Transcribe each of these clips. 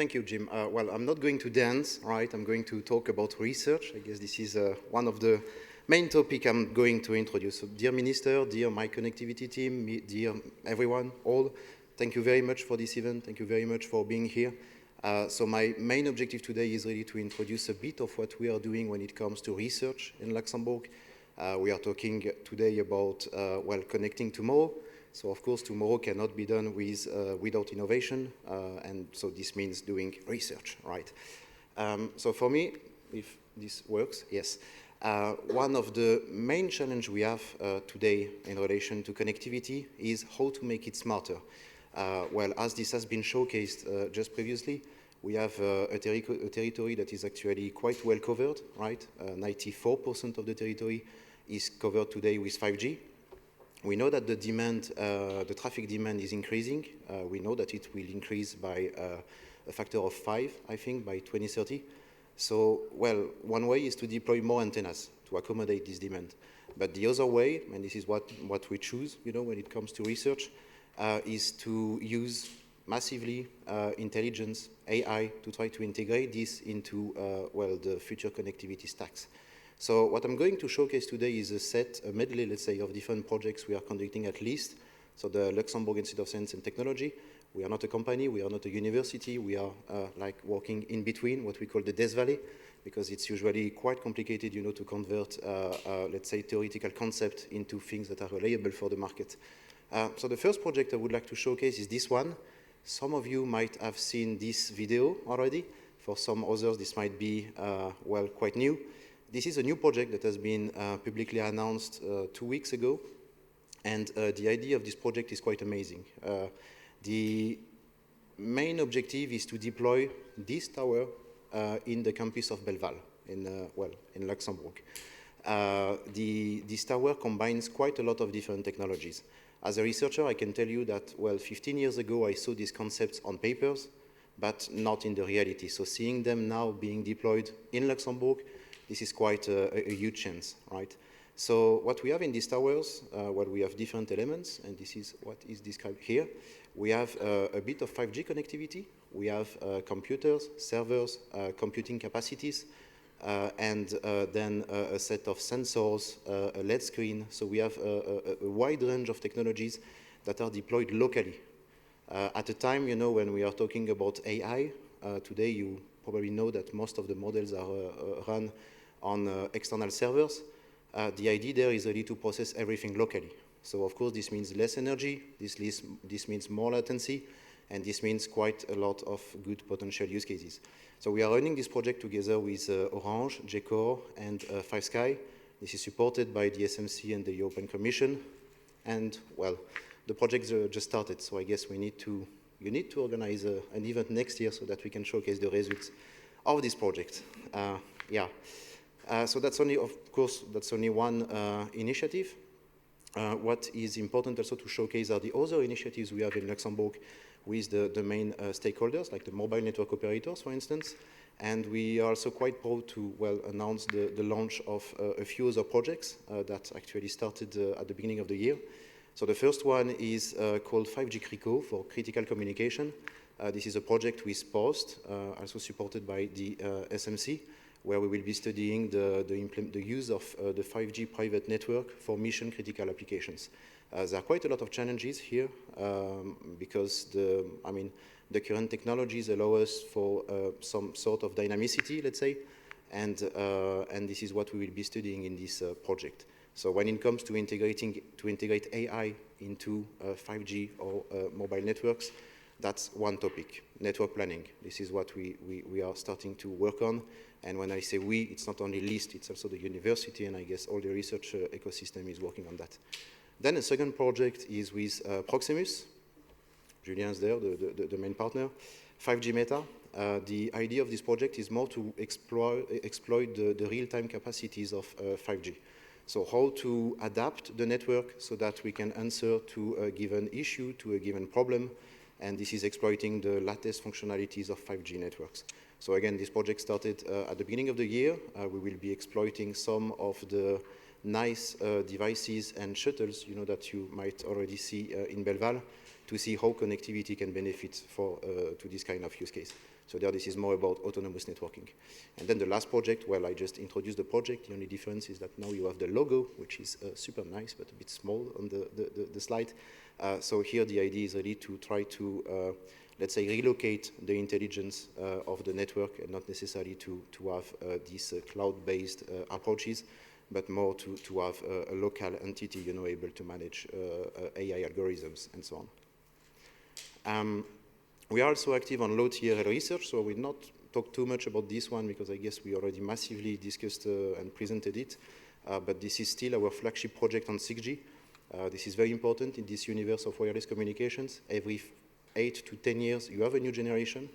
Thank you, Jim. Well, I'm not going to dance, right? I'm going to talk about research. I guess this is one of the main topics I'm going to introduce. So, dear Minister, dear my connectivity team, dear everyone, all, thank you very much for this event. Thank you very much for being here. So my main objective today is really to introduce a bit of what we are doing when it comes to research in Luxembourg. We are talking today about, well, connecting tomorrow. So of course, tomorrow cannot be done without innovation, and so this means doing research, right? So for me, if this works, yes. One of the main challenges we have today in relation to connectivity is how to make it smarter. Well, as this has been showcased just previously, we have a territory that is actually quite well covered, right? 94% of the territory is covered today with 5G. We know that the demand, the traffic demand is increasing. We know that it will increase by a factor of 5, I think, by 2030. So, well, one way is to deploy more antennas to accommodate this demand. But the other way, and this is what we choose, you know, when it comes to research, is to use massively intelligence, AI, to try to integrate this into, well, the future connectivity stacks. So what I'm going to showcase today is a medley, let's say, of different projects we are conducting at least. So the Luxembourg Institute of Science and Technology, we are not a company, we are not a university, we are like working in between what we call the Death Valley, because it's usually quite complicated, you know, to convert, let's say, theoretical concept into things that are reliable for the market. So the first project I would like to showcase is this one. Some of you might have seen this video already. For some others, this might be, well, quite new. This is a new project that has been publicly announced 2 weeks ago, and the idea of this project is quite amazing. The main objective is to deploy this tower in the campus of Belval, in Luxembourg. This tower combines quite a lot of different technologies. As a researcher, I can tell you that, well, 15 years ago, I saw these concepts on papers, but not in the reality. So seeing them now being deployed in Luxembourg, this is quite a huge chance, right? So what we have in these towers, well, we have different elements, and this is what is described here. We have a bit of 5G connectivity. We have computers, servers, computing capacities, and then a set of sensors, a LED screen. So we have a wide range of technologies that are deployed locally. At a time, you know, when we are talking about AI, today you probably know that most of the models are run on external servers. The idea there is really to process everything locally. So of course this means less energy, this means more latency, and this means quite a lot of good potential use cases. So we are running this project together with Orange, G.I.E, and 5Sky. This is supported by the SMC and the European Commission. And well, the project just started, so I guess you need to organize an event next year so that we can showcase the results of this project. Yeah. So that's only, of course, that's only one initiative. What is important also to showcase are the other initiatives we have in Luxembourg with the main stakeholders, like the mobile network operators, for instance. And we are also quite proud to, well, announce the launch of a few other projects that actually started at the beginning of the year. So the first one is called 5G CRICO, for critical communication. This is a project with POST, also supported by the SMC, where we will be studying the use of the 5G private network for mission-critical applications. There are quite a lot of challenges here because the current technologies allow us for some sort of dynamicity, let's say, and this is what we will be studying in this project. So when it comes to integrate AI into 5G or mobile networks, that's one topic, network planning. This is what we are starting to work on. And when I say we, it's not only LIST, it's also the university, and I guess all the research ecosystem is working on that. Then a second project is with Proximus. Julien's there, the main partner. 5G Meta. The idea of this project is more to exploit the real-time capacities of 5G. So how to adapt the network so that we can answer to a given issue, to a given problem, and this is exploiting the latest functionalities of 5G networks. So again, this project started at the beginning of the year. We will be exploiting some of the nice devices and shuttles, you know, that you might already see in Belval. to see how connectivity can benefit to this kind of use case. So there, this is more about autonomous networking. And then the last project, well, I just introduced the project. The only difference is that now you have the logo, which is super nice, but a bit small on the slide. So here the idea is really to try to, let's say, relocate the intelligence of the network, and not necessarily to have these cloud-based approaches, but more to have a local entity, you know, able to manage AI algorithms and so on. We are also active on low TRL research, so I will not talk too much about this one because I guess we already massively discussed and presented it, but this is still our flagship project on 6G. This is very important in this universe of wireless communications. Every 8 to 10 years, you have a new generation,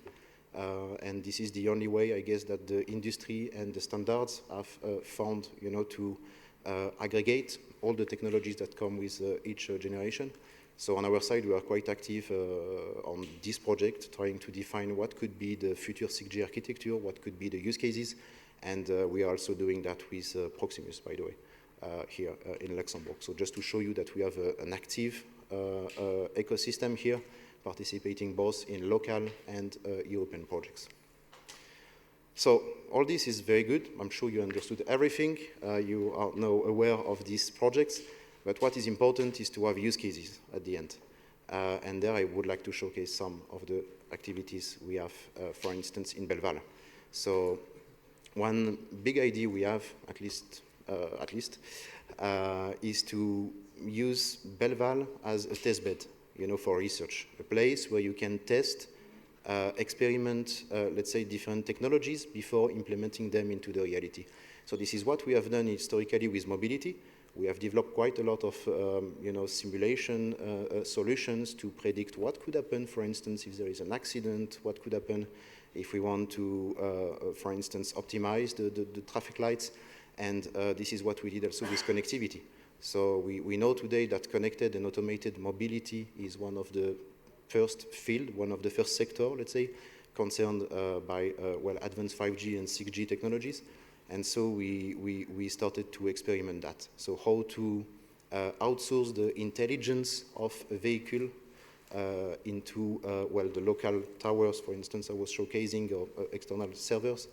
and this is the only way, I guess, that the industry and the standards have found, you know, to aggregate all the technologies that come with each generation. So on our side, we are quite active on this project, trying to define what could be the future 6G architecture, what could be the use cases, and we are also doing that with Proximus, by the way, here in Luxembourg. So just to show you that we have an active ecosystem here, participating both in local and European projects. So all this is very good. I'm sure you understood everything. You are now aware of these projects. But what is important is to have use cases at the end. And there I would like to showcase some of the activities we have, for instance, in Belval. So one big idea we have, at least, is to use Belval as a test bed, you know, for research. A place where you can test, experiment, let's say, different technologies before implementing them into the reality. So this is what we have done historically with mobility. We have developed quite a lot of you know, simulation solutions to predict what could happen, for instance, if there is an accident, what could happen if we want to, for instance, optimize the traffic lights. And this is what we did also with connectivity. So we know today that connected and automated mobility is one of the first field, one of the first sector, let's say, concerned by, well, advanced 5G and 6G technologies. And so we started to experiment that. So how to outsource the intelligence of a vehicle into, well, the local towers, for instance, I was showcasing, or external servers,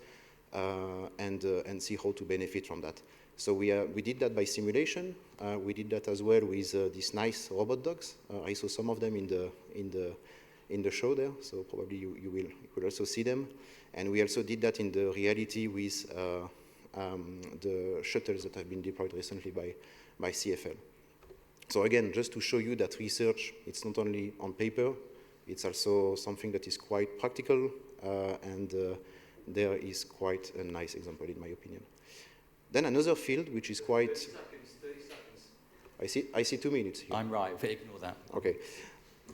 and see how to benefit from that. So we did that by simulation. We did that as well with these nice robot dogs. I saw some of them in the show there, so probably you will also see them. And we also did that in the reality with the shuttles that have been deployed recently by CFL. So again, just to show you that research, it's not only on paper, it's also something that is quite practical, and there is quite a nice example in my opinion. Then another field which is quite... 30 seconds. I see 2 minutes here. I'm right, but ignore that. Okay.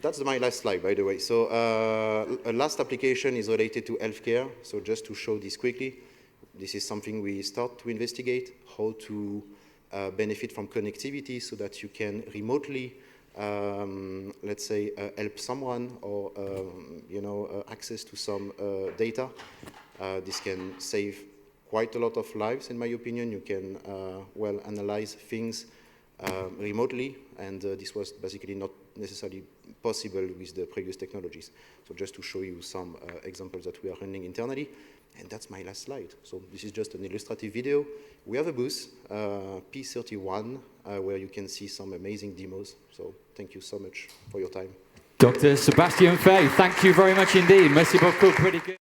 That's my last slide, by the way. So a last application is related to healthcare. So just to show this quickly, this is something we start to investigate, how to benefit from connectivity so that you can remotely, let's say, help someone or, you know, access to some data. This can save quite a lot of lives, in my opinion. You can, well, analyze things remotely, and this was basically not necessarily possible with the previous technologies. So just to show you some examples that we are running internally. And that's my last slide. So this is just an illustrative video. We have a booth, P31, where you can see some amazing demos. So thank you so much for your time. Dr. Sébastien Faye, thank you very much indeed. Merci beaucoup, pretty good.